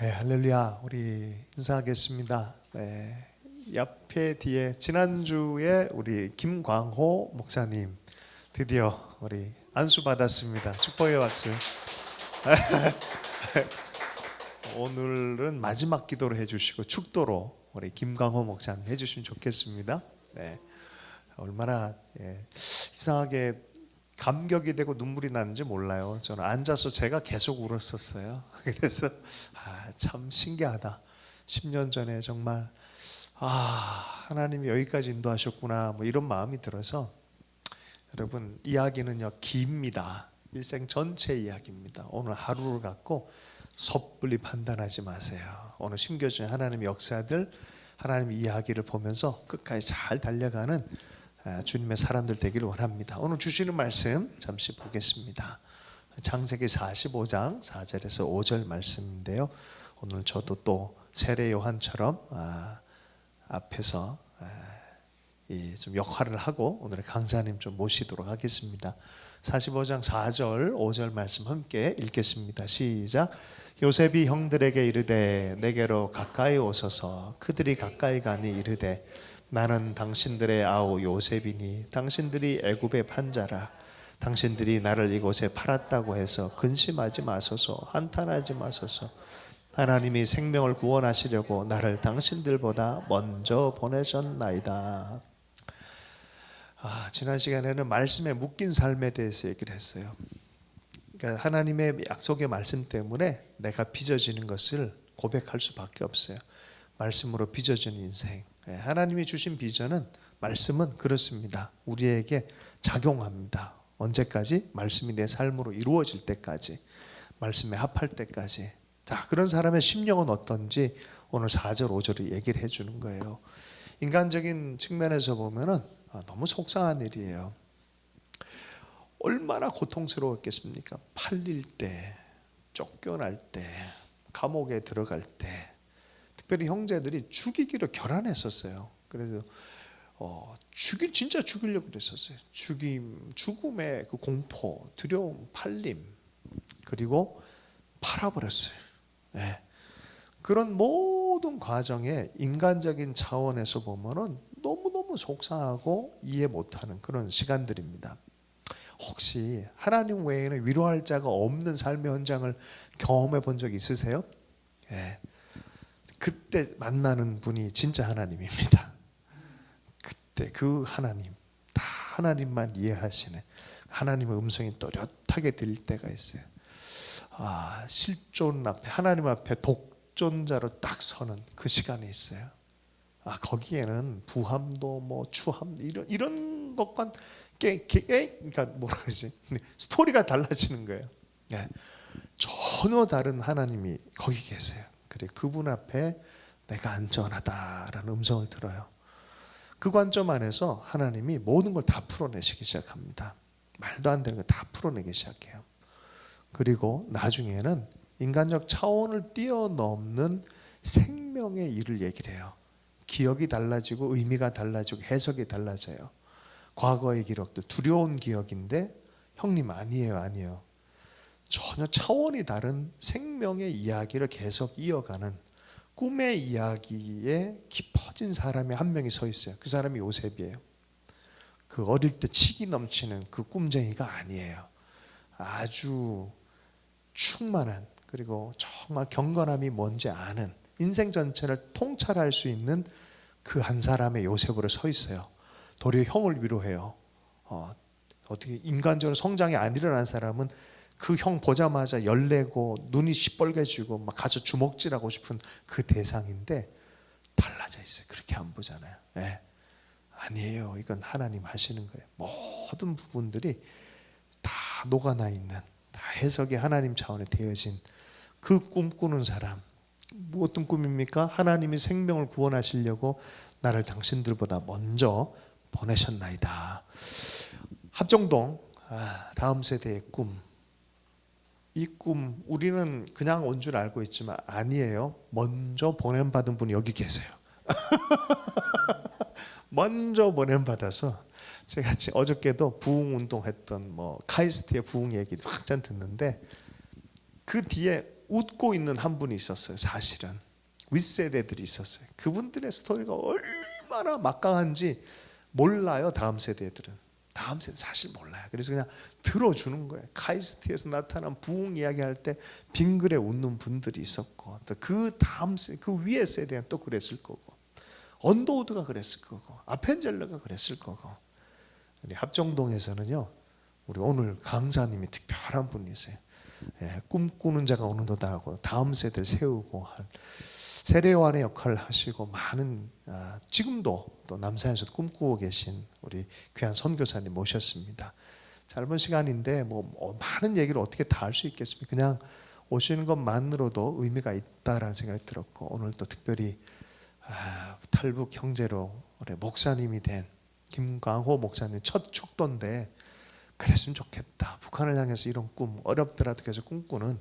네, 할렐루야. 우리 인사하겠습니다. 네, 옆에 뒤에 지난주에 우리 김광호 목사님 드디어 우리 안수 받았습니다. 축복의 박수. 오늘은 마지막 기도로 해주시고 축도로 우리 김광호 목사님 해주시면 좋겠습니다. 네, 얼마나 이상하게 감격이 되고 눈물이 나는지 몰라요. 저는 앉아서 제가 계속 울었었어요. 그래서 참 신기하다. 10년 전에 정말 하나님이 여기까지 인도하셨구나 뭐 이런 마음이 들어서, 여러분 이야기는요 깁니다. 일생 전체 이야기입니다. 오늘 하루를 갖고 섣불리 판단하지 마세요. 오늘 심겨진 하나님의 역사들, 하나님의 이야기를 보면서 끝까지 잘 달려가는 주님의 사람들 되기를 원합니다. 오늘 주시는 말씀 잠시 보겠습니다. 창세기 45장 4절에서 5절 말씀인데요. 오늘 저도 또 세례 요한처럼 앞에서 좀 역할을 하고 오늘의 강사님 좀 모시도록 하겠습니다. 45장 4절 5절 말씀 함께 읽겠습니다. 시작. 요셉이 형들에게 이르되 내게로 가까이 오소서. 그들이 가까이 가니 이르되 나는 당신들의 아우 요셉이니 당신들이 애굽의 판자라. 당신들이 나를 이곳에 팔았다고 해서 근심하지 마소서. 한탄하지 마소서. 하나님이 생명을 구원하시려고 나를 당신들보다 먼저 보내셨나이다. 지난 시간에는 말씀에 묶인 삶에 대해서 얘기를 했어요. 그러니까 하나님의 약속의 말씀 때문에 내가 빚어지는 것을 고백할 수밖에 없어요. 말씀으로 빚어지는 인생. 하나님이 주신 비전은, 말씀은 그렇습니다. 우리에게 작용합니다. 언제까지? 말씀이 내 삶으로 이루어질 때까지, 말씀에 합할 때까지. 자, 그런 사람의 심령은 어떤지 오늘 4절 5절이 얘기를 해주는 거예요. 인간적인 측면에서 보면은 너무 속상한 일이에요. 얼마나 고통스러웠겠습니까? 팔릴 때, 쫓겨날 때, 감옥에 들어갈 때, 특별히 형제들이 죽이기로 결단했었어요. 그래서 진짜 죽이려고 그랬었어요. 죽음의 그 공포, 두려움, 팔림, 그리고 팔아버렸어요. 네. 그런 모든 과정에 인간적인 차원에서 보면은 너무너무 속상하고 이해 못하는 그런 시간들입니다. 혹시 하나님 외에는 위로할 자가 없는 삶의 현장을 경험해 본 적 있으세요? 네. 그때 만나는 분이 진짜 하나님입니다. 그때 그 하나님, 다 하나님만 이해하시는 하나님의 음성이 또렷하게 들릴 때가 있어요. 실존 앞에, 하나님 앞에 독존자로 딱 서는 그 시간이 있어요. 거기에는 부함도 뭐 추함 이런 것과 그러니까 뭐라 그러지? 스토리가 달라지는 거예요. 네. 전혀 다른 하나님이 거기 계세요. 그래, 그분 앞에 내가 안전하다라는 음성을 들어요. 그 관점 안에서 하나님이 모든 걸 다 풀어내시기 시작합니다. 말도 안 되는 걸 다 풀어내기 시작해요. 그리고 나중에는 인간적 차원을 뛰어넘는 생명의 일을 얘기를 해요. 기억이 달라지고 의미가 달라지고 해석이 달라져요. 과거의 기록도 두려운 기억인데 형님 아니에요. 전혀 차원이 다른 생명의 이야기를 계속 이어가는 꿈의 이야기에 깊어진 사람이 한 명이 서 있어요. 그 사람이 요셉이에요. 그 어릴 때 치기 넘치는 그 꿈쟁이가 아니에요. 아주 충만한, 그리고 정말 경건함이 뭔지 아는, 인생 전체를 통찰할 수 있는 그 한 사람의 요셉으로 서 있어요. 도리어 형을 위로해요. 어떻게 인간적으로 성장이 안 일어난 사람은 그 형 보자마자 열내고 눈이 시뻘개지고 막 가서 주먹질하고 싶은 그 대상인데 달라져 있어요. 그렇게 안 보잖아요. 네. 아니에요. 이건 하나님 하시는 거예요. 모든 부분들이 다 녹아나 있는, 다 해석이 하나님 차원에 되어진 그 꿈꾸는 사람. 어떤 꿈입니까? 하나님이 생명을 구원하시려고 나를 당신들보다 먼저 보내셨나이다. 합정동 다음 세대의 꿈. 이 꿈 우리는 그냥 온 줄 알고 있지만 아니에요. 먼저 보냄받은 분이 여기 계세요. 먼저 보냄받아서, 제가 어저께도 부흥운동 했던 카이스트의 부흥 얘기 확잔 듣는데 그 뒤에 웃고 있는 한 분이 있었어요. 사실은 윗세대들이 있었어요. 그분들의 스토리가 얼마나 막강한지 몰라요. 다음 세대들은. 다음 세대 사실 몰라요. 그래서 그냥 들어주는 거예요. 카이스트에서 나타난 부흥 이야기할 때 빙그레 웃는 분들이 있었고, 또 그 다음 그 위에 세대는 또 그랬을 거고, 언더우드가 그랬을 거고, 아펜젤러가 그랬을 거고. 우리 합정동에서는요, 우리 오늘 강사님이 특별한 분이세요. 예, 꿈꾸는 자가 오는도다 하고 다음 세대를 세우고 한 세례요한의 역할을 하시고 많은 지금도 또 남산에서 꿈꾸고 계신 우리 귀한 선교사님 모셨습니다. 짧은 시간인데 뭐 많은 얘기를 어떻게 다 할 수 있겠습니까? 그냥 오시는 것만으로도 의미가 있다라는 생각이 들었고, 오늘 또 특별히 탈북 형제로 우리 목사님이 된 김광호 목사님 첫 축도인데 그랬으면 좋겠다. 북한을 향해서 이런 꿈 어렵더라도 계속 꿈꾸는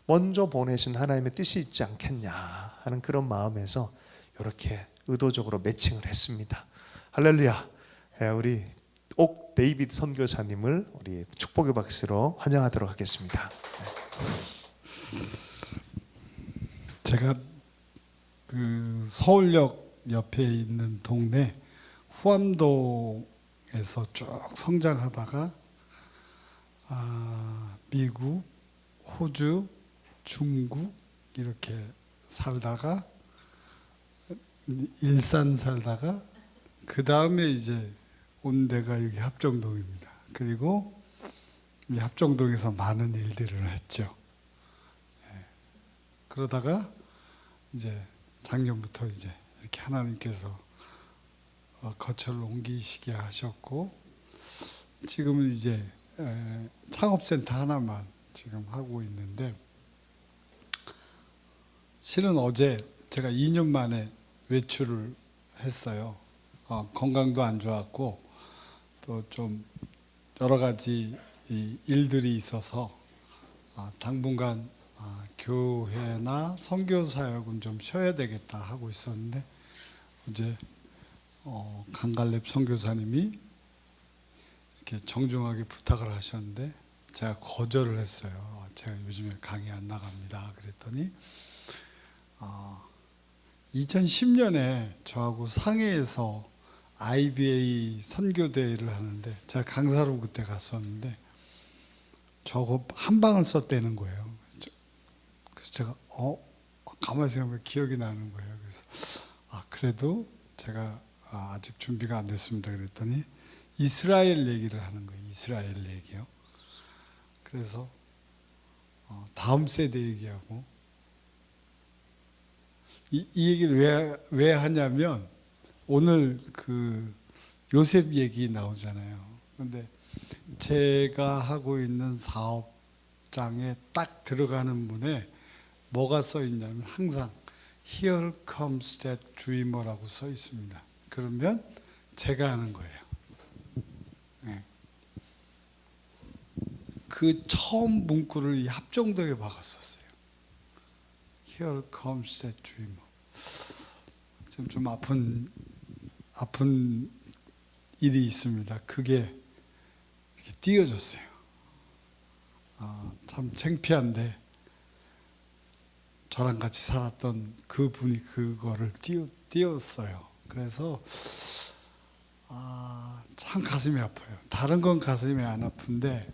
먼저 보내신 하나님의 뜻이 있지 않겠냐 하는 그런 마음에서 이렇게 의도적으로 매칭을 했습니다. 할렐루야. 우리 옥 데이빗 선교사님을 우리 축복의 박수로 환영하도록 하겠습니다. 제가 그 서울역 옆에 있는 동네 후암동에서 쭉 성장하다가 미국, 호주, 중국 이렇게 살다가 일산 살다가 그 다음에 이제 온 데가 여기 합정동입니다. 그리고 이 합정동에서 많은 일들을 했죠. 그러다가 이제 작년부터 이제 이렇게 하나님께서 거처를 옮기시게 하셨고, 지금은 이제 창업센터 하나만 지금 하고 있는데, 실은 어제 제가 2년 만에 외출을 했어요. 건강도 안 좋았고 또 좀 여러 가지 일들이 있어서 당분간 교회나 선교 사역은 좀 쉬어야 되겠다 하고 있었는데, 어제 강갈렙 선교사님이 이렇게 정중하게 부탁을 하셨는데 제가 거절을 했어요. 제가 요즘에 강의 안 나갑니다. 그랬더니 2010년에 저하고 상해에서 IBA 선교대회를 하는데 제가 강사로 그때 갔었는데 저거 한 방을 썼다는 거예요. 그래서 제가 가만히 생각하면 기억이 나는 거예요. 그래서 그래도 제가 아직 준비가 안 됐습니다. 그랬더니 이스라엘 얘기를 하는 거예요. 이스라엘 얘기요. 그래서 다음 세대 얘기하고, 이 얘기를 왜 하냐면 오늘 그 요셉 얘기 나오잖아요. 근데 제가 하고 있는 사업장에 딱 들어가는 문에 뭐가 써 있냐면 항상 Here comes that dreamer라고 써 있습니다. 그러면 제가 하는 거예요. 네. 그 처음 문구를 이 합정도에 박았었어요. Here comes that dreamer. 지금 좀 아픈 일이 있습니다. 그게 이렇게 띄어졌어요. 참 창피한데 저랑 같이 살았던 그분이 그거를 띄었어요. 그래서 참 가슴이 아파요. 다른 건 가슴이 안 아픈데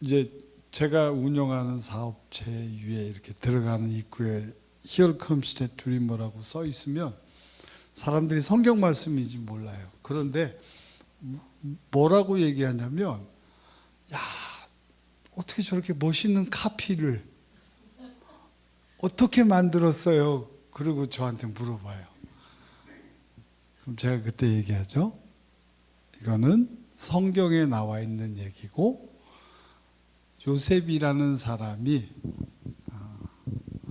이제 제가 운영하는 사업체 위에 이렇게 들어가는 입구에 Here comes that dreamer라고 써 있으면 사람들이 성경 말씀인지 몰라요. 그런데 뭐라고 얘기하냐면, 야, 어떻게 저렇게 멋있는 카피를 어떻게 만들었어요? 그리고 저한테 물어봐요. 그럼 제가 그때 얘기하죠. 이거는 성경에 나와 있는 얘기고, 요셉이라는 사람이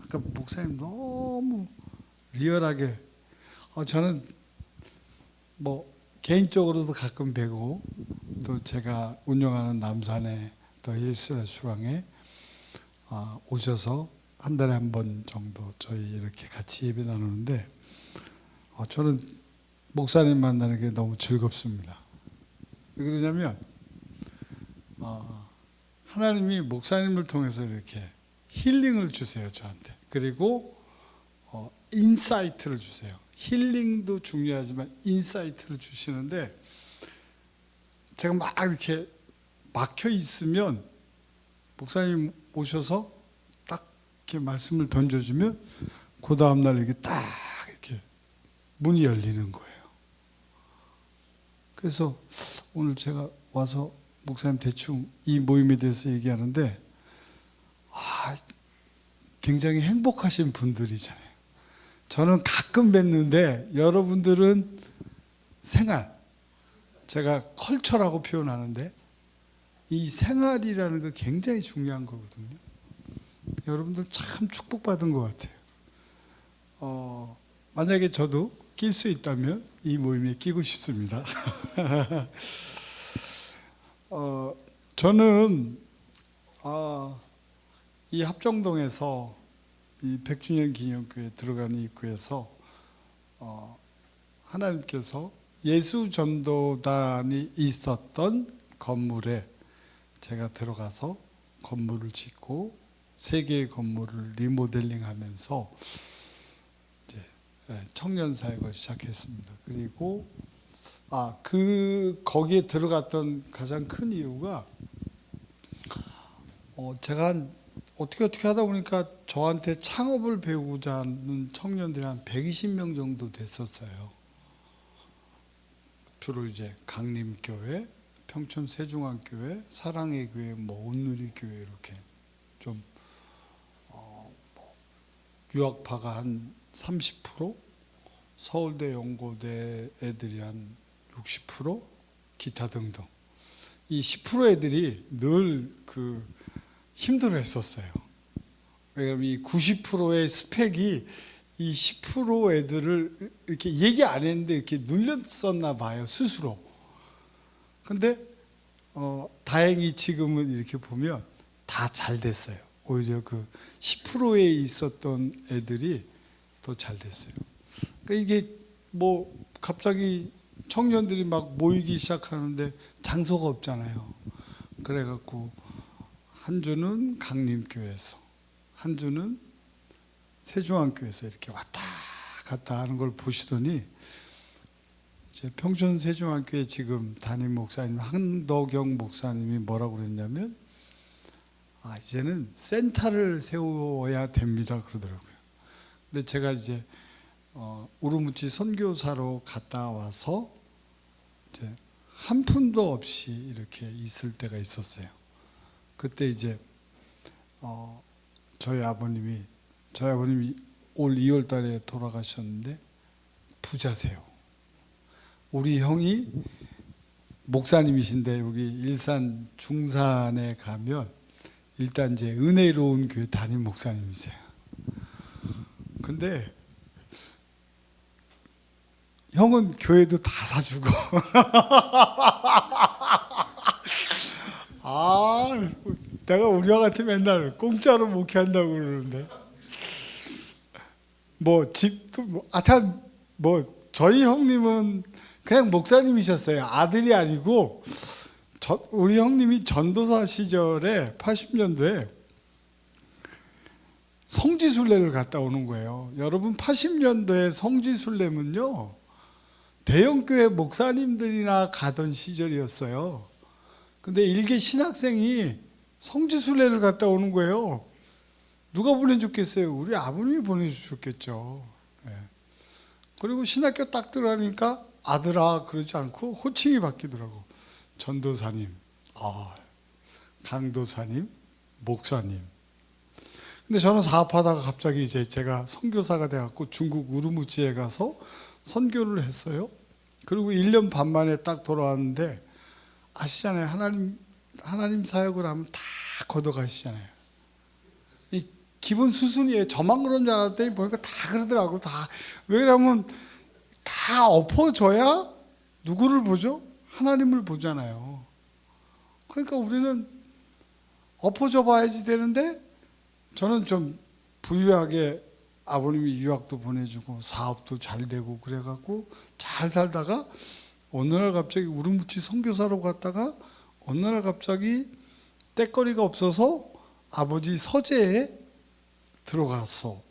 아까 목사님 너무 리얼하게, 저는 뭐 개인적으로도 가끔 뵈고 또 제가 운영하는 남산에 또 힐스 레스토랑에 오셔서 한 달에 한 번 정도 저희 이렇게 같이 예배 나누는데 저는 목사님 만나는 게 너무 즐겁습니다. 왜 그러냐면 하나님이 목사님을 통해서 이렇게 힐링을 주세요, 저한테. 그리고 인사이트를 주세요. 힐링도 중요하지만 인사이트를 주시는데, 제가 막 이렇게 막혀 있으면 목사님 오셔서 딱 이렇게 말씀을 던져주면 그 다음날 이렇게 딱 이렇게 문이 열리는 거예요. 그래서 오늘 제가 와서 목사님 대충 이 모임에 대해서 얘기하는데, 굉장히 행복하신 분들이잖아요. 저는 가끔 뵀는데 여러분들은 생활, 제가 컬처라고 표현하는데 이 생활이라는 거 굉장히 중요한 거거든요. 여러분들 참 축복받은 것 같아요. 만약에 저도 낄 수 있다면 이 모임에 끼고 싶습니다. 저는 이 합정동에서 이 100주년 기념교회 들어가는 입구에서 하나님께서 예수전도단이 있었던 건물에 제가 들어가서 건물을 짓고 3개의 건물을 리모델링하면서 이제 청년 사역을 시작했습니다. 그리고 거기에 들어갔던 가장 큰 이유가 제가 어떻게 하다 보니까 저한테 창업을 배우고자 하는 청년들이 한 120명 정도 됐었어요. 주로 이제 강림교회, 평촌 세중앙교회, 사랑의 교회, 온누리교회 이렇게 좀 유학파가 한 30%, 서울대, 연고대 애들이 한 60%, 기타 등등. 이 10% 애들이 늘 힘들어 했었어요. 왜냐하면 이 90%의 스펙이 이 10% 애들을 이렇게 얘기 안 했는데 이렇게 눌렸었나 봐요, 스스로. 근데 다행히 지금은 이렇게 보면 다 잘 됐어요. 오히려 그 10%에 있었던 애들이 더 잘 됐어요. 그러니까 이게 갑자기 청년들이 막 모이기 시작하는데 장소가 없잖아요. 그래갖고 한 주는 강림교회에서, 한 주는 세중앙교회에서 이렇게 왔다 갔다 하는 걸 보시더니 이제 평촌 세중앙교회 지금 담임 목사님 한덕영 목사님이 뭐라고 그랬냐면 이제는 센터를 세워야 됩니다 그러더라고요. 근데 제가 이제 우르무치 선교사로 갔다 와서 이제 한 푼도 없이 이렇게 있을 때가 있었어요. 그때 이제 저희 아버님이 올 2월 달에 돌아가셨는데 부자세요. 우리 형이 목사님이신데 여기 일산 중산에 가면 일단 이제 은혜로운 교회 담임 목사님이세요. 근데 형은 교회도 다 사주고 내가 우리 형한테 맨날 공짜로 목회한다고 그러는데 집도 하여튼 저희 형님은 그냥 목사님이셨어요. 아들이 아니고 우리 형님이 전도사 시절에 80년도에 성지순례를 갔다 오는 거예요. 여러분 80년도에 성지순례면요 대형교회 목사님들이나 가던 시절이었어요. 근데 일개 신학생이 성지순례를 갔다 오는 거예요. 누가 보내줬겠어요? 우리 아버님이 보내주셨겠죠. 그리고 신학교 딱 들어가니까 아들아 그러지 않고 호칭이 바뀌더라고. 전도사님, 강도사님, 목사님. 근데 저는 사업하다가 갑자기 이제 제가 선교사가 돼갖고 중국 우르무치에 가서 선교를 했어요. 그리고 1년 반 만에 딱 돌아왔는데 아시잖아요. 하나님 사역을 하면 다 걷어가시잖아요. 이 기본 수순이에요. 저만 그런 줄 알았더니 보니까 다 그러더라고. 왜 그러면 다 엎어져야 누구를 보죠? 하나님을 보잖아요. 그러니까 우리는 엎어져 봐야지 되는데 저는 좀 부유하게 아버님이 유학도 보내주고 사업도 잘 되고 그래갖고 잘 살다가 어느 날 갑자기 우르무치 선교사로 갔다가 어느 날 갑자기 땔거리가 없어서 아버지 서재에 들어가서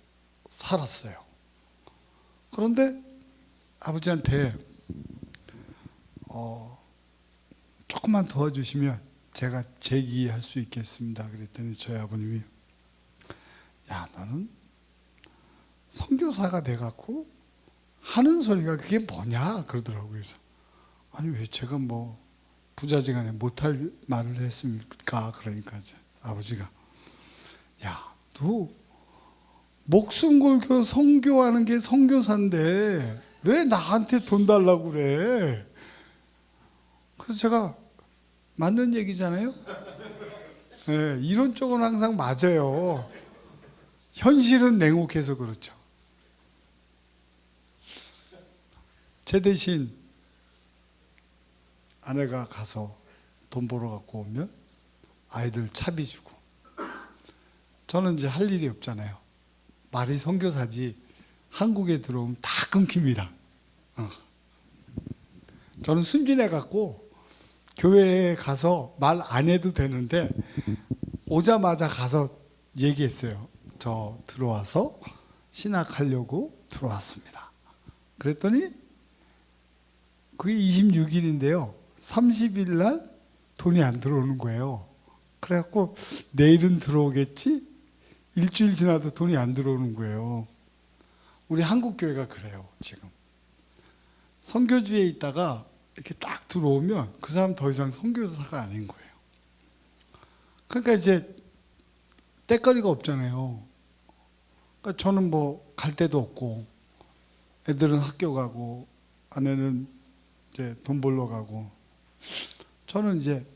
살았어요. 그런데 아버지한테 조금만 도와주시면 제가 재기할 수 있겠습니다. 그랬더니 저희 아버님이 야, 너는 선교사가 돼갖고 하는 소리가 그게 뭐냐 그러더라고요. 그래서 아니 왜 제가 뭐 부자지간에 못할 말을 했습니까? 그러니까 이제 아버지가 야, 너 목숨 걸고 선교하는 게 선교사인데 왜 나한테 돈 달라고 그래? 그래서 제가 맞는 얘기잖아요. 네, 이론적으로는 항상 맞아요. 현실은 냉혹해서 그렇죠. 제 대신 아내가 가서 돈 벌어 갖고 오면 아이들 차비 주고 저는 이제 할 일이 없잖아요. 말이 선교사지 한국에 들어오면 다 끊깁니다. 저는 순진해 갖고 교회에 가서 말 안 해도 되는데 오자마자 가서 얘기했어요. 저 들어와서 신학하려고 들어왔습니다. 그랬더니 그게 26일인데요. 30일 날 돈이 안 들어오는 거예요. 그래갖고 내일은 들어오겠지? 일주일 지나도 돈이 안 들어오는 거예요. 우리 한국 교회가 그래요. 지금 선교주에 있다가 이렇게 딱 들어오면 그 사람 더 이상 선교사가 아닌 거예요. 그러니까 이제 땔거리가 없잖아요. 그러니까 저는 뭐 갈 데도 없고 애들은 학교 가고 아내는 이제 돈 벌러 가고 저는 이제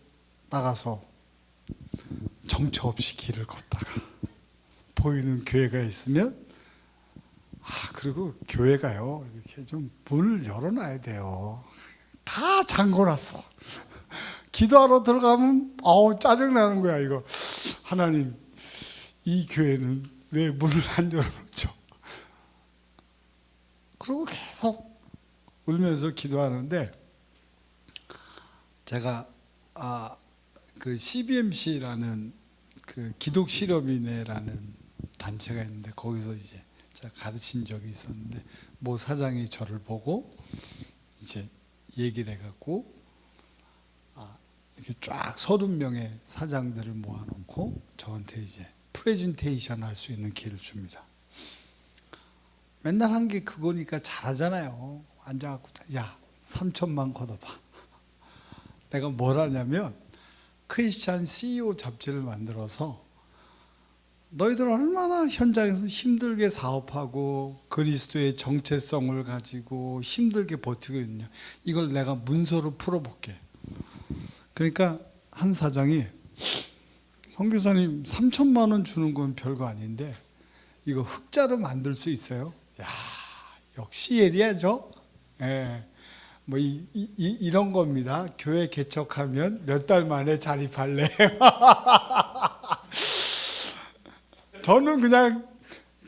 나가서 정처 없이 길을 걷다가 보이는 교회가 있으면 그리고 교회가요 이렇게 좀 문을 열어놔야 돼요. 다 잠궈놨어. 기도하러 들어가면 짜증나는 거야. 이거 하나님 이 교회는 왜 문을 안 열어놓죠? 그리고 계속 울면서 기도하는데 제가 그 CBMC라는 그 기독 실업인회라는 단체가 있는데 거기서 이제 제가 가르친 적이 있었는데 모 사장이 저를 보고 이제 얘기를 해갖고 이렇게 쫙 30명의 사장들을 모아놓고 저한테 이제 프레젠테이션 할 수 있는 기회를 줍니다. 맨날 한 게 그거니까 잘하잖아요. 앉아갖고 야 3천만 걷어봐. 내가 뭘 하냐면 크리스찬 CEO 잡지를 만들어서 너희들 얼마나 현장에서 힘들게 사업하고 그리스도의 정체성을 가지고 힘들게 버티고 있냐 이걸 내가 문서로 풀어볼게. 그러니까 한 사장이 선교사님 3천만 원 주는 건 별거 아닌데 이거 흑자로 만들 수 있어요? 야 역시 예리하죠. 예. 뭐 이런 겁니다. 교회 개척하면 몇 달 만에 자립할래. 저는 그냥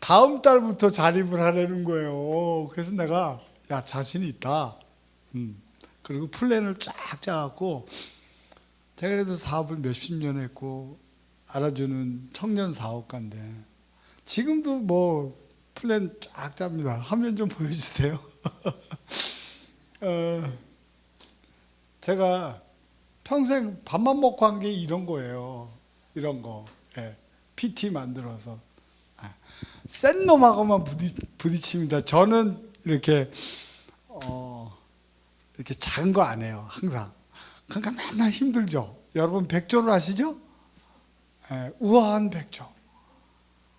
다음 달부터 자립을 하려는 거예요. 그래서 내가 야 자신 있다. 그리고 플랜을 쫙 짜갖고 제가 그래도 사업을 몇십 년 했고 알아주는 청년 사업가인데 지금도 뭐 플랜 쫙 짭니다. 화면 좀 보여주세요. 제가 평생 밥만 먹고 한 게 이런 거예요. 이런 거. 예. PT 만들어서 센 놈하고만 부딪힙니다. 저는 이렇게 이렇게 작은 거 안 해요. 항상. 그러니까 맨날 힘들죠. 여러분 백조를 아시죠? 예, 우아한 백조.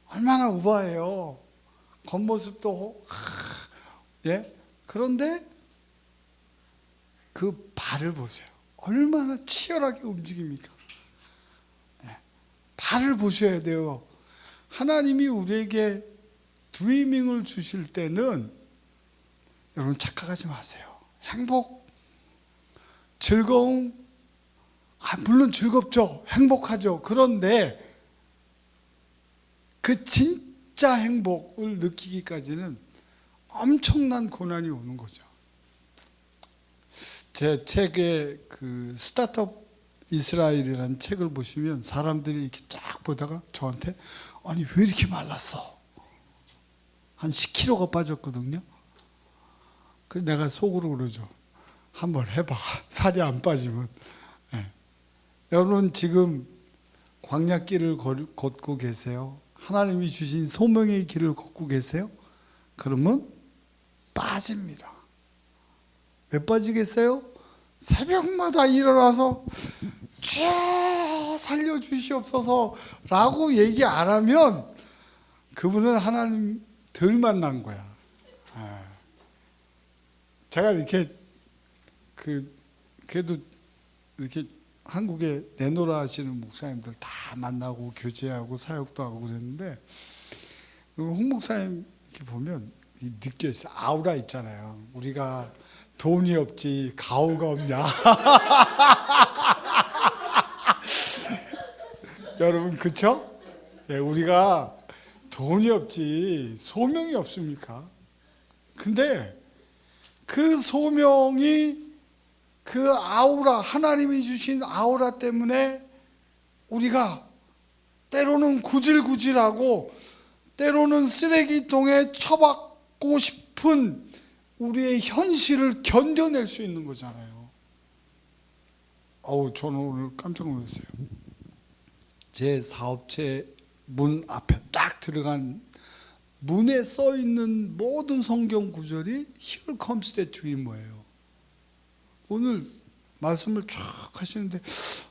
얼마나 우아해요. 겉모습도 예. 그런데 그 발을 보세요. 얼마나 치열하게 움직입니까? 예, 발을 보셔야 돼요. 하나님이 우리에게 드리밍을 주실 때는 여러분 착각하지 마세요. 행복, 즐거움, 물론 즐겁죠. 행복하죠. 그런데 그 진짜 행복을 느끼기까지는 엄청난 고난이 오는 거죠. 제 책에 그 스타트업 이스라엘이라는 책을 보시면 사람들이 이렇게 쫙 보다가 저한테 아니 왜 이렇게 말랐어? 한 10kg가 빠졌거든요. 그 내가 속으로 그러죠. 한번 해봐. 살이 안 빠지면. 네. 여러분 지금 광야길을 걷고 계세요. 하나님이 주신 소명의 길을 걷고 계세요. 그러면 빠집니다. 왜 빠지겠어요? 새벽마다 일어나서 살려주시옵소서 라고 얘기 안 하면 그분은 하나님 덜 만난 거야. 제가 이렇게 그래도 이렇게 한국에 내노라 하시는 목사님들 다 만나고 교제하고 사역도 하고 그랬는데 홍 목사님 이렇게 보면 느껴있어요. 아우라 있잖아요. 우리가 돈이 없지 가오가 없냐. 여러분 그쵸? 예, 우리가 돈이 없지 소명이 없습니까? 근데 그 소명이 그 아우라 하나님이 주신 아우라 때문에 우리가 때로는 구질구질하고 때로는 쓰레기통에 처박고 싶은 우리의 현실을 견뎌낼 수 있는 거잖아요. 저는 오늘 깜짝 놀랐어요. 제 사업체 문 앞에 딱 들어간 문에 써 있는 모든 성경 구절이 Here comes that dreamer예요. 오늘 말씀을 쫙 하시는데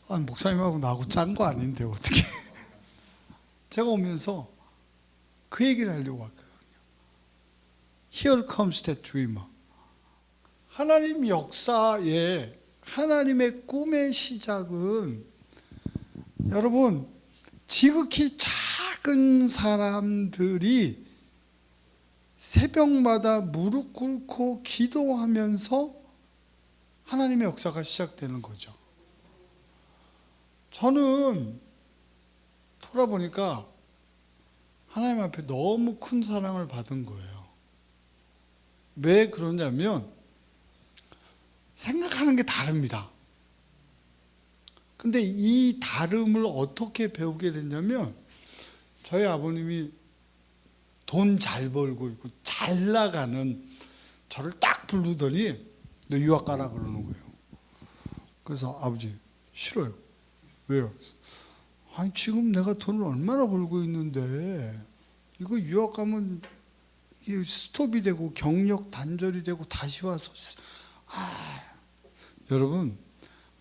목사님하고 나하고 짠 거 아닌데 어떻게? 제가 오면서 그 얘기를 하려고 왔거든요. Here comes that dreamer. 하나님 역사에 하나님의 꿈의 시작은 여러분 지극히 작은 사람들이 새벽마다 무릎 꿇고 기도하면서 하나님의 역사가 시작되는 거죠. 저는 돌아보니까 하나님 앞에 너무 큰 사랑을 받은 거예요. 왜 그러냐면 생각하는 게 다릅니다. 근데 이 다름을 어떻게 배우게 됐냐면 저희 아버님이 돈 잘 벌고 있고 잘 나가는 저를 딱 부르더니 너 유학 가라 그러는 거예요. 그래서 아버지 싫어요. 왜요? 아니 지금 내가 돈을 얼마나 벌고 있는데 이거 유학 가면 스톱이 되고 경력 단절이 되고 다시 와서 여러분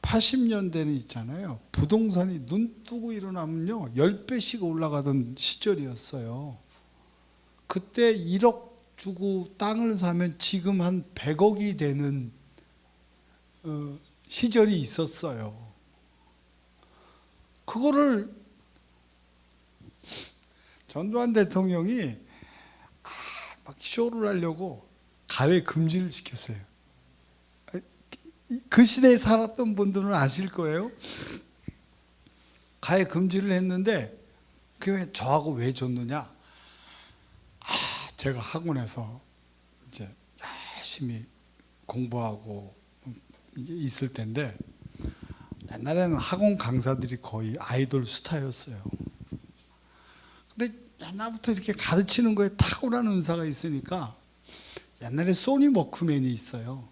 80년대는 있잖아요. 부동산이 눈 뜨고 일어나면요 10배씩 올라가던 시절이었어요. 그때 1억 주고 땅을 사면 지금 한 100억이 되는 시절이 있었어요. 그거를 전두환 대통령이 막 쇼를 하려고 가외 금지를 시켰어요. 그 시대에 살았던 분들은 아실 거예요. 가외 금지를 했는데 그게 저하고 왜 줬느냐? 제가 학원에서 이제 열심히 공부하고 있을 때인데 옛날에는 학원 강사들이 거의 아이돌 스타였어요. 근데 옛날부터 이렇게 가르치는 거에 탁월한 은사가 있으니까 옛날에 소니 워크맨이 있어요.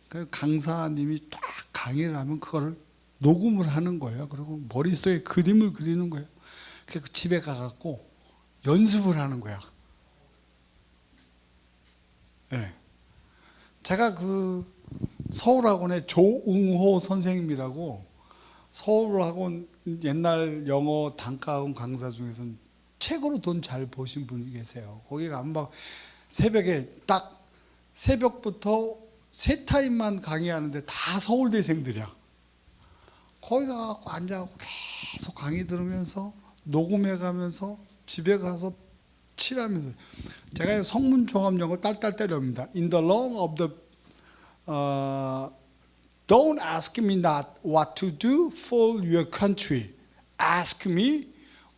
그 강사님이 딱 강의를 하면 그거를 녹음을 하는 거예요. 그리고 머릿속에 그림을 그리는 거예요. 그래서 집에 가갖고 연습을 하는 거야. 네. 제가 그 서울학원의 조응호 선생님이라고 서울학원 옛날 영어 단과학원 강사 중에서는 최고로 돈 잘 버신 분이 계세요. 거기 가면 막 새벽에 딱 새벽부터 세 타임만 강의하는데 다 서울대생들이야. 거기 가서 앉아서 계속 강의 들으면서 녹음해 가면서 집에 가서 칠하면서 제가 성문 종합 영어 딸딸딸 외웁니다. In the law of the don't ask me not what to do for your country. Ask me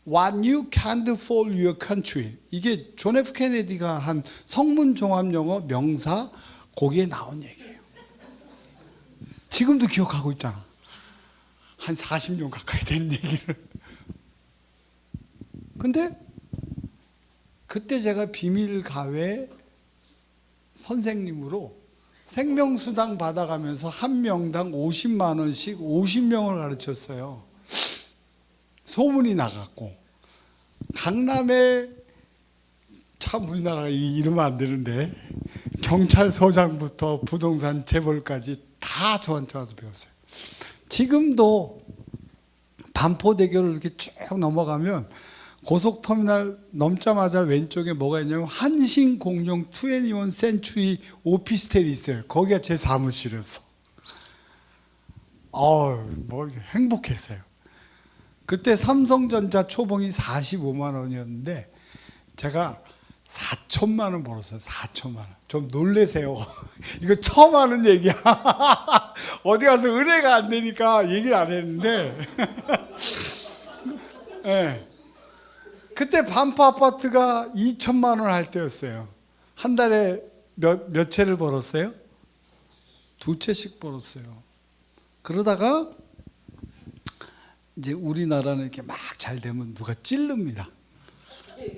what you can do for your country. 이게 존 F 케네디가 한 성문 종합 영어 명사 거기에 나온 얘기예요. 지금도 기억하고 있잖아. 한 40년 가까이 된 얘기를. 근데 그때 제가 비밀가회 선생님으로 생명수당 받아가면서 한 명당 50만 원씩 50명을 가르쳤어요. 소문이 나갔고 강남에, 참 우리나라가 이러면 안 되는데, 경찰서장부터 부동산 재벌까지 다 저한테 와서 배웠어요. 지금도 반포대교를 이렇게 쭉 넘어가면 고속터미널 넘자마자 왼쪽에 뭐가 있냐면 한신공룡 21 센츄리 오피스텔이 있어요. 거기가 제 사무실이었어. 뭐 행복했어요. 그때 삼성전자 초봉이 45만 원이었는데 제가 4천만 원 벌었어요. 4천만 원. 좀 놀래세요. 이거 처음 하는 얘기야. 어디 가서 은혜가 안 되니까 얘기를 안 했는데. 네. 그때 반포 아파트가 2천만 원 할 때였어요. 한 달에 몇 채를 벌었어요? 2채씩 벌었어요. 그러다가 이제 우리나라는 이렇게 막 잘 되면 누가 찌릅니다.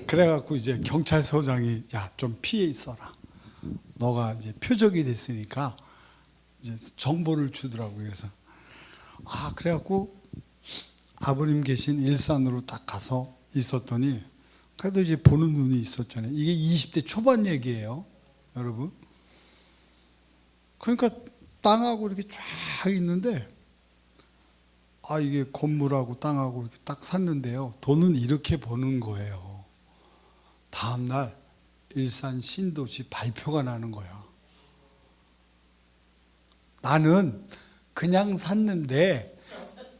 그래갖고 이제 경찰서장이 야, 좀 피해 있어라. 너가 이제 표적이 됐으니까 이제 정보를 주더라고요. 그래서 그래갖고 아버님 계신 일산으로 딱 가서 있었더니 그래도 이제 보는 눈이 있었잖아요. 이게 20대 초반 얘기예요, 여러분. 그러니까 땅하고 이렇게 쫙 있는데 이게 건물하고 땅하고 이렇게 딱 샀는데요. 돈은 이렇게 버는 거예요. 다음날 일산 신도시 발표가 나는 거야. 나는 그냥 샀는데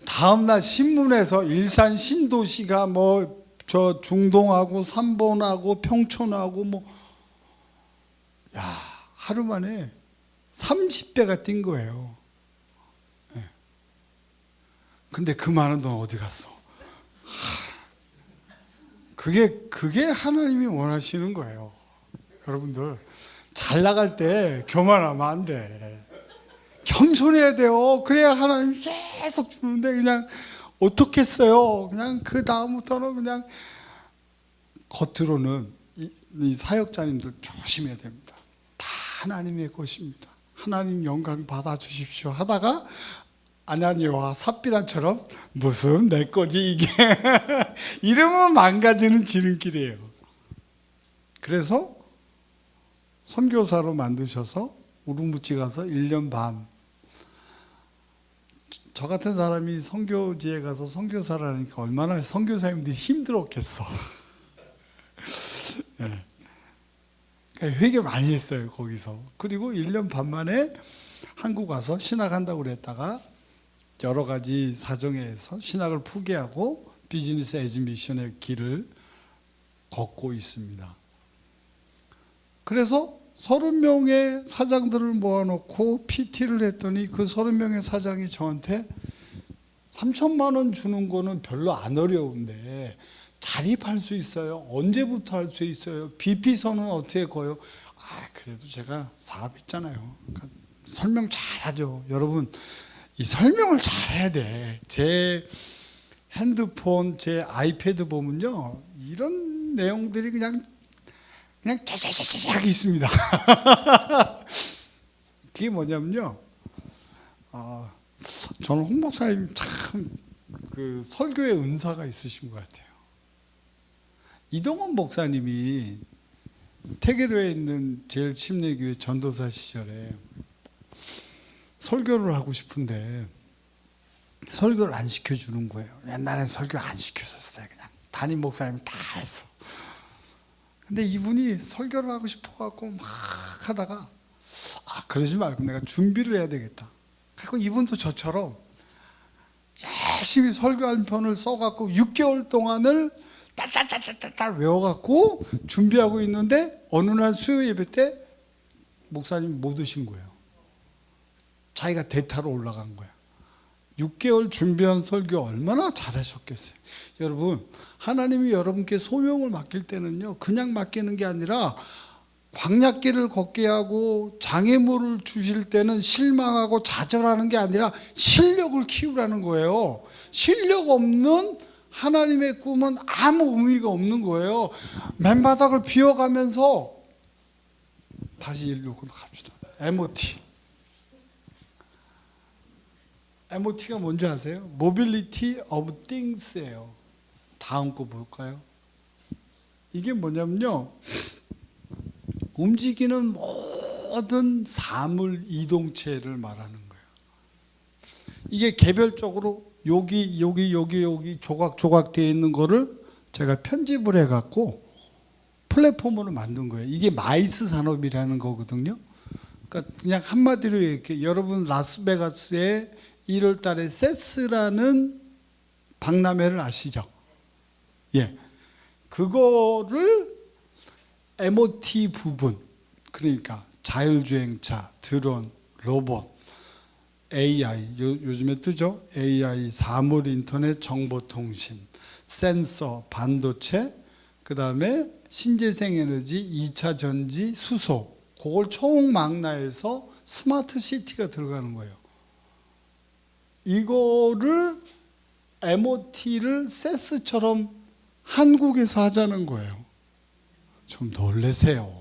다음날 신문에서 일산 신도시가 뭐 저 중동하고 삼본하고 평촌하고 하루 만에 30배가 뛴 거예요. 네. 근데 그 많은 돈 어디 갔어? 그게 하나님이 원하시는 거예요. 여러분들 잘 나갈 때 교만하면 안 돼. 겸손해야 돼요. 그래야 하나님이 계속 주는데 그냥 어떻겠어요? 그냥 그 다음부터는 그냥 겉으로는 이 사역자님들 조심해야 됩니다. 다 하나님의 것입니다. 하나님 영광 받아주십시오 하다가 아나니아와 삽비라처럼 무슨 내 거지 이게 이러면 망가지는 지름길이에요. 그래서 선교사로 만드셔서 우르무치 가서 1년 반. 저 같은 사람이 선교지에 가서 선교사를 하니까 얼마나 선교사님들이 힘들었겠어. 네. 회개 많이 했어요, 거기서. 그리고 1년 반 만에 한국 와서 신학한다고 그랬다가 여러 가지 사정에 의해서 신학을 포기하고 비즈니스 에즈 미션의 길을 걷고 있습니다. 그래서 30명의 사장들을 모아놓고 PT를 했더니 그 30명의 사장이 저한테 3천만 원 주는 거는 별로 안 어려운데 자립할 수 있어요? 언제부터 할 수 있어요? BP서는 어떻게 거요? 그래도 제가 사업했잖아요. 그러니까 설명 잘하죠. 여러분 이 설명을 잘해야 돼. 제 핸드폰, 제 아이패드 보면요 이런 내용들이 그냥 짜자자자자 있습니다. 그게 뭐냐면요. 저는 홍 목사님 참 그 설교의 은사가 있으신 것 같아요. 이동원 목사님이 태계로에 있는 제일 침례교회 전도사 시절에 설교를 하고 싶은데 설교를 안 시켜주는 거예요. 옛날엔 설교 안 시켜줬어요. 그냥 담임 목사님 다 했어. 근데 이분이 설교를 하고 싶어갖고 막 하다가 그러지 말고 내가 준비를 해야 되겠다. 그리고 이분도 저처럼 열심히 설교 한 편을 써갖고 6개월 동안을 딸딸딸딸딸 외워갖고 준비하고 있는데 어느 날 수요 예배 때 목사님 못 오신 거예요. 자기가 대타로 올라간 거야. 6개월 준비한 설교 얼마나 잘하셨겠어요. 여러분 하나님이 여러분께 소명을 맡길 때는요 그냥 맡기는 게 아니라 광야길을 걷게 하고 장애물을 주실 때는 실망하고 좌절하는 게 아니라 실력을 키우라는 거예요. 실력 없는 하나님의 꿈은 아무 의미가 없는 거예요. 맨바닥을 비워가면서 다시 읽고 갑시다. MOT. MOT가 뭔지 아세요? Mobility of Things예요. 다음 거 볼까요? 이게 뭐냐면요, 움직이는 모든 사물 이동체를 말하는 거예요. 이게 개별적으로 여기 조각 되어 있는 거를 제가 편집을 해갖고 플랫폼으로 만든 거예요. 이게 마이스 산업이라는 거거든요. 그러니까 그냥 한마디로 이렇게, 여러분 라스베가스에 1월 달에 세스라는 박람회를 아시죠? 예. 그거를 MOT 부분, 그러니까 자율주행차, 드론, 로봇, AI, 요즘에 뜨죠? AI, 사물 인터넷, 정보통신, 센서, 반도체, 그 다음에 신재생 에너지, 2차 전지, 수소, 그걸 총망라해서 스마트 시티가 들어가는 거예요. 이거를 MOT를 세스처럼 한국에서 하자는 거예요. 좀 놀라세요.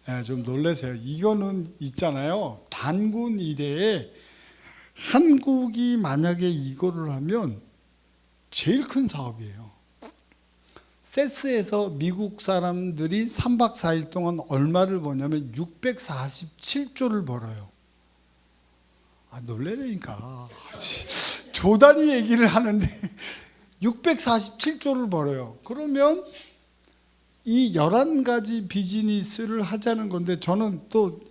네, 좀 놀라세요. 이거는 있잖아요. 단군 이래에 한국이 만약에 이거를 하면 제일 큰 사업이에요. 세스에서 미국 사람들이 3박 4일 동안 얼마를 버냐면 647조를 벌어요. 아, 놀래라니까. 조단위 얘기를 하는데 647조를 벌어요. 그러면 이 11가지 비즈니스를 하자는 건데, 저는 또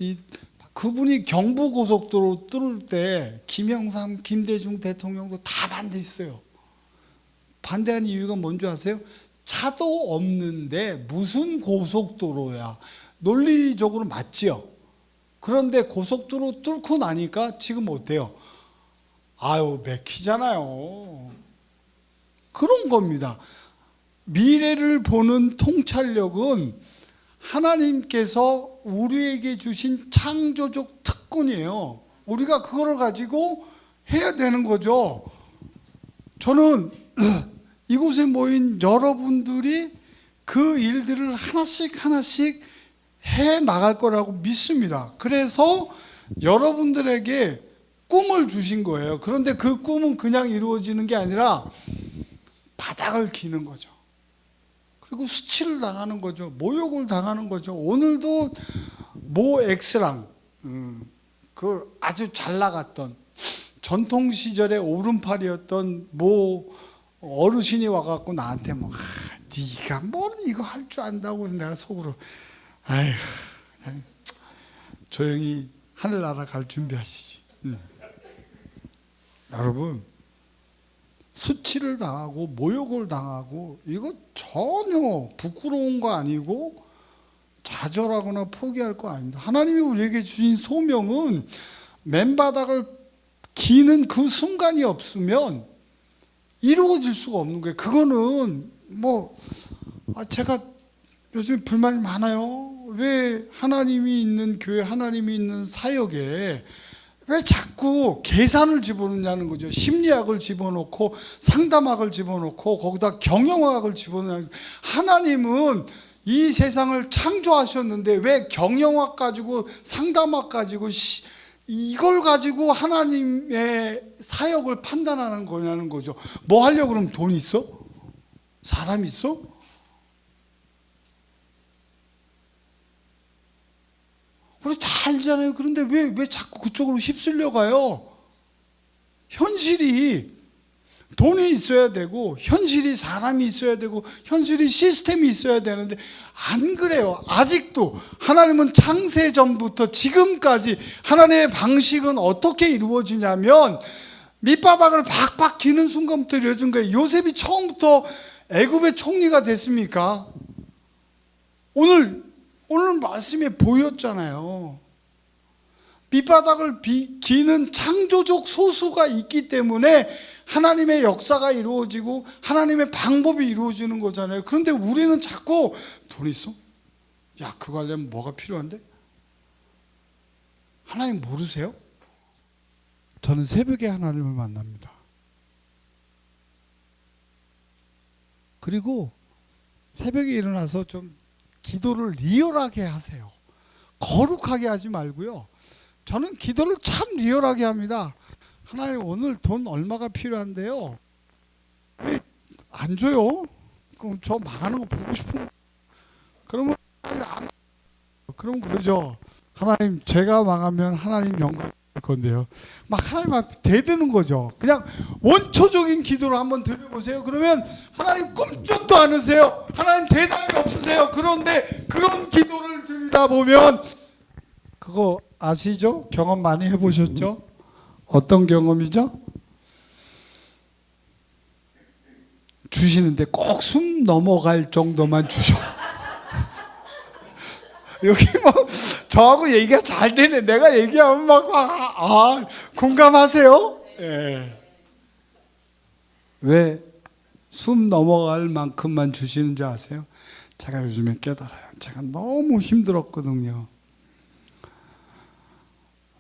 그분이 경부고속도로 뚫을 때 김영삼, 김대중 대통령도 다 반대했어요. 반대한 이유가 뭔지 아세요? 차도 없는데 무슨 고속도로야. 논리적으로 맞지요. 그런데 고속도로 뚫고 나니까 지금 어때요? 아유, 막히잖아요. 그런 겁니다. 미래를 보는 통찰력은 하나님께서 우리에게 주신 창조적 특권이에요. 우리가 그거를 가지고 해야 되는 거죠. 저는 이곳에 모인 여러분들이 그 일들을 하나씩 해 나갈 거라고 믿습니다. 그래서 여러분들에게 꿈을 주신 거예요. 그런데 그 꿈은 그냥 이루어지는 게 아니라 바닥을 기는 거죠. 그리고 수치를 당하는 거죠. 모욕을 당하는 거죠. 오늘도 모 X랑 그 아주 잘 나갔던 전통 시절의 오른팔이었던 모 어르신이 와갖고 나한테 뭐, 네가 뭘 이거 할 줄 안다고. 내가 속으로, 아휴, 그냥 조용히 하늘나라 갈 준비하시지. 여러분, 수치를 당하고 모욕을 당하고 이거 전혀 부끄러운 거 아니고 좌절하거나 포기할 거 아닙니다. 하나님이 우리에게 주신 소명은 맨바닥을 기는 그 순간이 없으면 이루어질 수가 없는 거예요. 그거는 뭐 제가 요즘 불만이 많아요. 왜 하나님이 있는 교회, 하나님이 있는 사역에 왜 자꾸 계산을 집어넣냐는 거죠. 심리학을 집어넣고 상담학을 집어넣고 거기다 경영학을 집어넣는. 하나님은 이 세상을 창조하셨는데 왜 경영학 가지고 상담학 가지고 이걸 가지고 하나님의 사역을 판단하는 거냐는 거죠. 뭐 하려고 그러면 돈 있어? 사람 있어? 우리 다 알잖아요. 그런데 왜 자꾸 그쪽으로 휩쓸려 가요? 현실이 돈이 있어야 되고, 현실이 사람이 있어야 되고, 현실이 시스템이 있어야 되는데 안 그래요. 아직도 하나님은 창세 전부터 지금까지 하나님의 방식은 어떻게 이루어지냐면 밑바닥을 박박 기는 순간부터 이루어진 거예요. 요셉이 처음부터 애굽의 총리가 됐습니까? 오늘 말씀에 보였잖아요. 밑바닥을 기는 창조적 소수가 있기 때문에 하나님의 역사가 이루어지고 하나님의 방법이 이루어지는 거잖아요. 그런데 우리는 자꾸 돈 있어? 야, 그거 하려면 뭐가 필요한데? 하나님 모르세요? 저는 새벽에 하나님을 만납니다. 그리고 새벽에 일어나서 좀 기도를 리얼하게 하세요. 거룩하게 하지 말고요. 저는 기도를 참 리얼하게 합니다. 하나님, 오늘 돈 얼마가 필요한데요? 왜 안 줘요? 그럼 저 망하는 거 보고 싶은 거. 그러면 그럼 그러죠. 하나님, 제가 망하면 하나님 영광 될 건데요. 막 하나님 앞에 대드는 거죠. 그냥 원초적인 기도를 한번 드려보세요. 그러면 하나님 꿈쩍도 안 하세요. 하나님 대답이 없으세요. 그런데 그런 기도를 드리다 보면, 그거 아시죠? 경험 많이 해보셨죠? 어떤 경험이죠? 주시는데 꼭 숨 넘어갈 정도만 주셔. 여기 뭐 저하고 얘기가 잘 되네. 내가 얘기하면 막 공감하세요? 예. 왜 숨 넘어갈 만큼만 주시는 줄 아세요? 제가 요즘에 깨달아요. 제가 너무 힘들었거든요.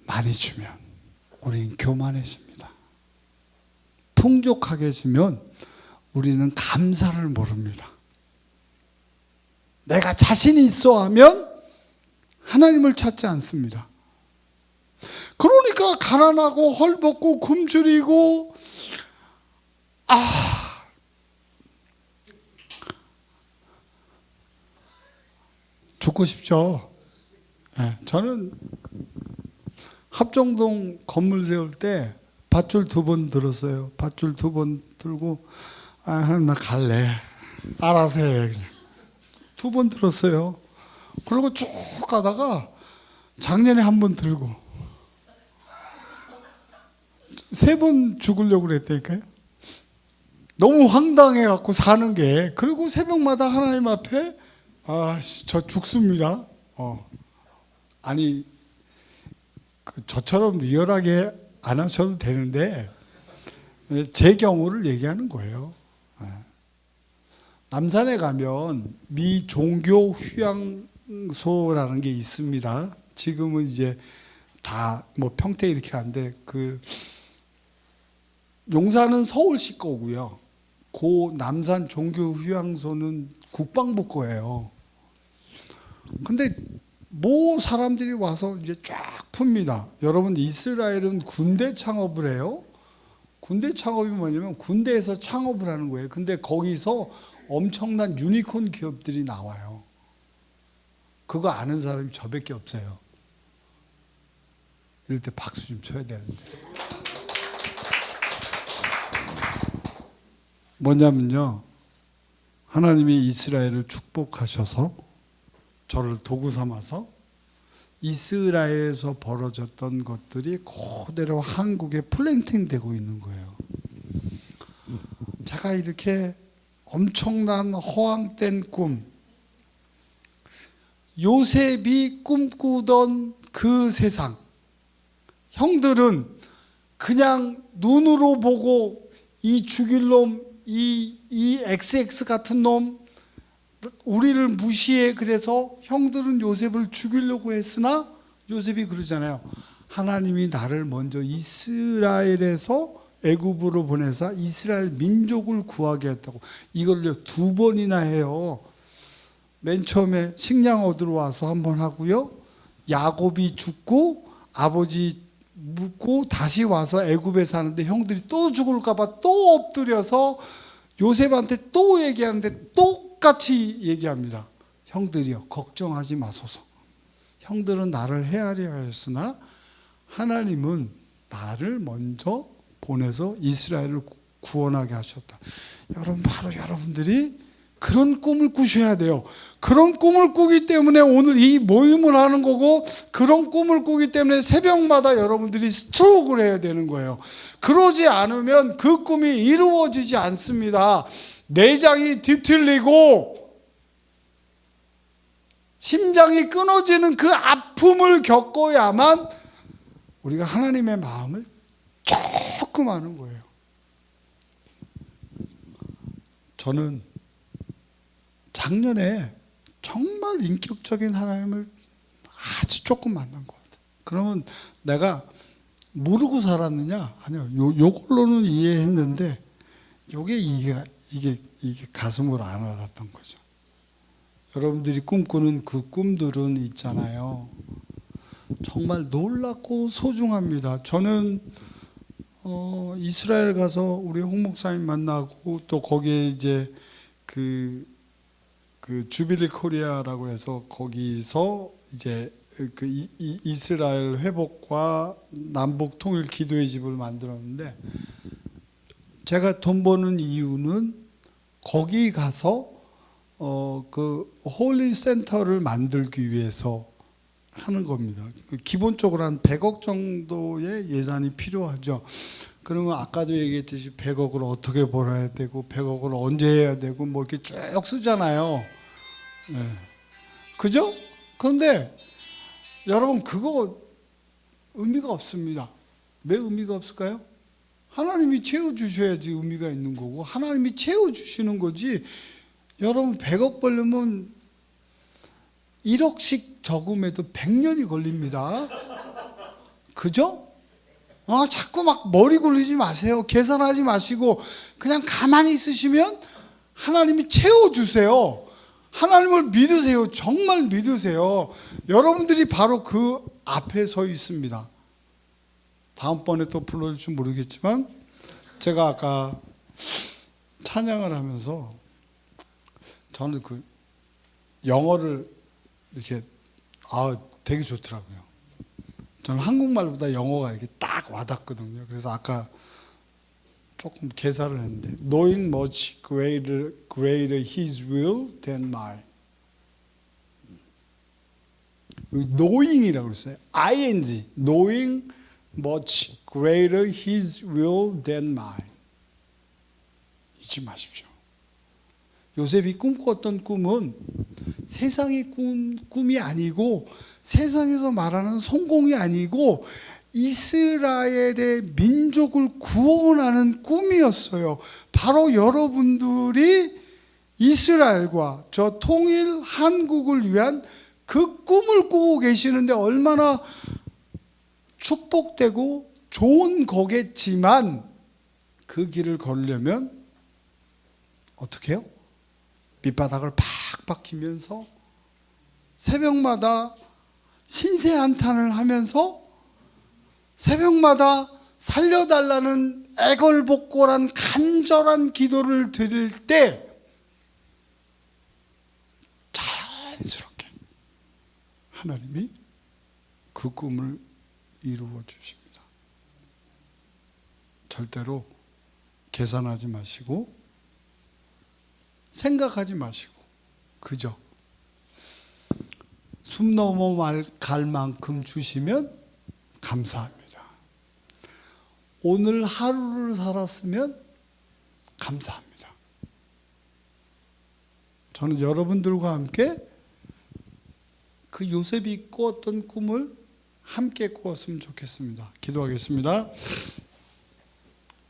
많이 주면 우리는 교만해집니다. 풍족하게 주면 우리는 감사를 모릅니다. 내가 자신이 있어 하면 하나님을 찾지 않습니다. 그러니까 가난하고 헐벗고 굶주리고 죽고 싶죠. 네, 저는 합정동 건물 세울 때 밧줄 2번 들었어요. 밧줄 2번 들고 하나님 나 갈래. 알아서 해. 2번 들었어요. 그리고 쭉 가다가 작년에 1번 들고 3번 죽으려고 그랬다니까요. 너무 황당해갖고 사는 게. 그리고 새벽마다 하나님 앞에 저 죽습니다. 아니 저처럼 리얼하게 안 하셔도 되는데 제 경우를 얘기하는 거예요. 남산에 가면 미 종교 휴양소라는 게 있습니다. 지금은 이제 다 뭐 평택 이렇게 한데, 그 용산은 서울시 거고요. 고 남산 종교 휴양소는 국방부 거예요. 근데 뭐 사람들이 와서 이제 쫙 풉니다. 여러분, 이스라엘은 군대 창업을 해요. 군대 창업이 뭐냐면 군대에서 창업을 하는 거예요. 근데 거기서 엄청난 유니콘 기업들이 나와요. 그거 아는 사람이 저밖에 없어요. 이럴 때 박수 좀 쳐야 되는데. 뭐냐면요, 하나님이 이스라엘을 축복하셔서 저를 도구 삼아서 이스라엘에서 벌어졌던 것들이 그대로 한국에 플랭팅 되고 있는 거예요. 제가 이렇게 엄청난 허황된 꿈, 요셉이 꿈꾸던 그 세상, 형들은 그냥 눈으로 보고 이 죽일 놈, 이 XX 같은 놈, 우리를 무시해. 그래서 형들은 요셉을 죽이려고 했으나 요셉이 그러잖아요. 하나님이 나를 먼저 이스라엘에서 애굽으로 보내서 이스라엘 민족을 구하게 했다고. 이걸요 2번이나 해요. 맨 처음에 식량 얻으러 와서 1번 하고요. 야곱이 죽고 아버지 묻고 다시 와서 애굽에 사는데 형들이 또 죽을까 봐 또 엎드려서 요셉한테 또 얘기하는데 똑같이 얘기합니다. 형들이요, 걱정하지 마소서. 형들은 나를 헤아려 하였으나 하나님은 나를 먼저 보내서 이스라엘을 구원하게 하셨다. 여러분, 바로 여러분들이 그런 꿈을 꾸셔야 돼요. 그런 꿈을 꾸기 때문에 오늘 이 모임을 하는 거고, 그런 꿈을 꾸기 때문에 새벽마다 여러분들이 스트로크를 해야 되는 거예요. 그러지 않으면 그 꿈이 이루어지지 않습니다. 내장이 뒤틀리고 심장이 끊어지는 그 아픔을 겪어야만 우리가 하나님의 마음을 조금 아는 거예요. 저는 작년에 정말 인격적인 하나님을 아주 조금 만난 것 같아요. 그러면 내가 모르고 살았느냐? 아니요. 요걸로는 이해했는데 이게 가슴으로 안 와닿았던 거죠. 여러분들이 꿈꾸는 그 꿈들은 있잖아요. 정말 놀랍고 소중합니다. 저는 이스라엘 가서 우리 홍 목사님 만나고 또 거기에 이제 그 주빌리 코리아라고 해서 거기서 이제 이스라엘 회복과 남북 통일 기도의 집을 만들었는데, 제가 돈 버는 이유는 거기 가서 그 홀리 센터를 만들기 위해서 하는 겁니다. 기본적으로 한 100억 정도의 예산이 필요하죠. 그러면 아까도 얘기했듯이 100억을 어떻게 벌어야 되고 100억을 언제 해야 되고 뭐 이렇게 쭉 쓰잖아요. 네. 그죠? 그런데 여러분, 그거 의미가 없습니다. 왜 의미가 없을까요? 하나님이 채워주셔야지 의미가 있는 거고, 하나님이 채워주시는 거지. 여러분, 100억 벌려면 1억씩 저금해도 100년이 걸립니다. 그죠? 자꾸 막 머리 굴리지 마세요. 계산하지 마시고 그냥 가만히 있으시면 하나님이 채워주세요. 하나님을 믿으세요. 정말 믿으세요. 여러분들이 바로 그 앞에 서 있습니다. 다음번에 또 불러줄 줄 모르겠지만, 제가 아까 찬양을 하면서 저는 그 영어를 이렇게 되게 좋더라고요. 저는 한국말보다 영어가 이렇게 딱 와닿거든요. 그래서 아까 조금 계산을 했는데, knowing much greater His will than mine. knowing이라고 그랬어요. ing, knowing much greater His will than mine. 잊지 마십시오. 요셉이 꿈꿨던 꿈은 세상의 꿈이 아니고, 세상에서 말하는 성공이 아니고, 이스라엘의 민족을 구원하는 꿈이었어요. 바로 여러분들이 이스라엘과 저 통일 한국을 위한 그 꿈을 꾸고 계시는데 얼마나 축복되고 좋은 거겠지만, 그 길을 걸으려면 어떻게 해요? 밑바닥을 팍 박히면서 새벽마다 신세 한탄을 하면서 새벽마다 살려달라는 애걸복걸한 간절한 기도를 드릴 때 자연스럽게 하나님이 그 꿈을 이루어 주십니다. 절대로 계산하지 마시고 생각하지 마시고 그저 숨 넘어갈 만큼 주시면 감사합니다. 오늘 하루를 살았으면 감사합니다. 저는 여러분들과 함께 그 요셉이 꾸었던 꿈을 함께 꾸었으면 좋겠습니다. 기도하겠습니다.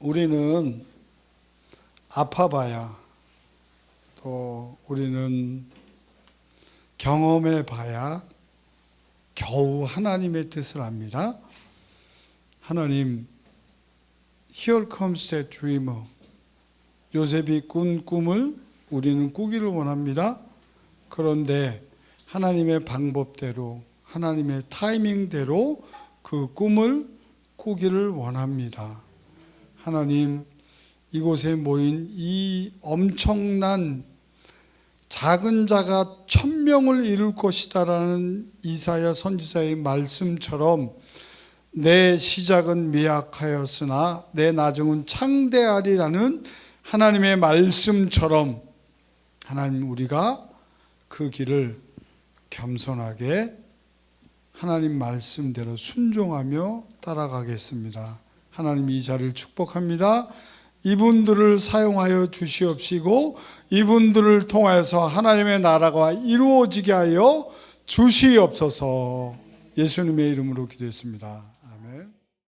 우리는 아파봐야, 또 우리는 경험해봐야 겨우 하나님의 뜻을 압니다. 하나님, Here comes that dreamer. 요셉이 꾼 꿈을 우리는 꾸기를 원합니다. 그런데 하나님의 방법대로, 하나님의 타이밍대로 그 꿈을 꾸기를 원합니다. 하나님, 이곳에 모인 이 엄청난 작은 자가 1000명을 이룰 것이다라는 이사야 선지자의 말씀처럼 내 시작은 미약하였으나 내 나중은 창대하리라는 하나님의 말씀처럼, 하나님, 우리가 그 길을 겸손하게 하나님 말씀대로 순종하며 따라가겠습니다. 하나님, 이 자리를 축복합니다. 이분들을 사용하여 주시옵시고 이분들을 통하여서 하나님의 나라가 이루어지게 하여 주시옵소서. 예수님의 이름으로 기도했습니다.